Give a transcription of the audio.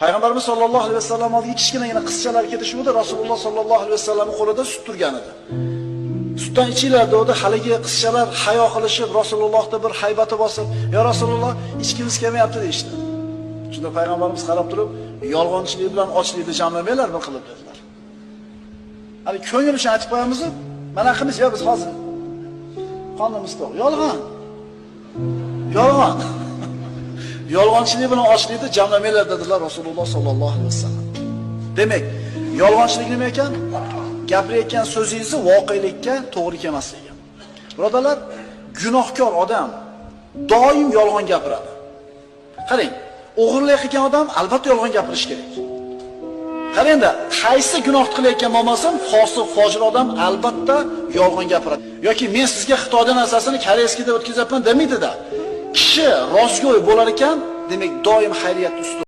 Payg'ambarimiz sollallohu alayhi vasallam oldiga kichkinagina qizchalar ketishuvdi, Rasululloh sollallohu alayhi vasallamning qo'lida sut turgan edi. Sutdan ichinglar dedi, haligi qizchalar hayo qilishib, Rasulullohga bir haybati bosib, "Ya Rasululloh, ichkimiz kelmayapti" deyishdi. Shunda payg'ambarimiz qarab turib, "Yolg'onchilik bilan ochlikni jamlamanglar bir qilib" dedilar. Hali ko'ngil uchun aytib qo'yamiz, mana qilmiz, "Ya biz hozir qonimiz to'q." Yolg'on. Yolg'on. Yolg'onchilik bilan ochlikni jamlamanglar dedilar Rasululloh sollallohu alayhi vasallam. Demak, yolg'onchilik nima ekan? Gapirayotgan so'zingizni voqelikka to'g'ri kelmasligi. Birodalar, gunohkor odam doim yolg'on gapiradi. Qarang, o'g'irlik qilgan odam albatta yolg'on gapirish kerak. Qarangda, qaysi gunoh qilayotgan bo'lmasam, fosiq, fojir odam albatta yolg'on gapiradi. Yoki men sizga Xitoydan narsasini koreyskida o'tkazapman demaydi-da. Kishi rostgo'y bo'lar ekan, demak doim xayriyat ustun.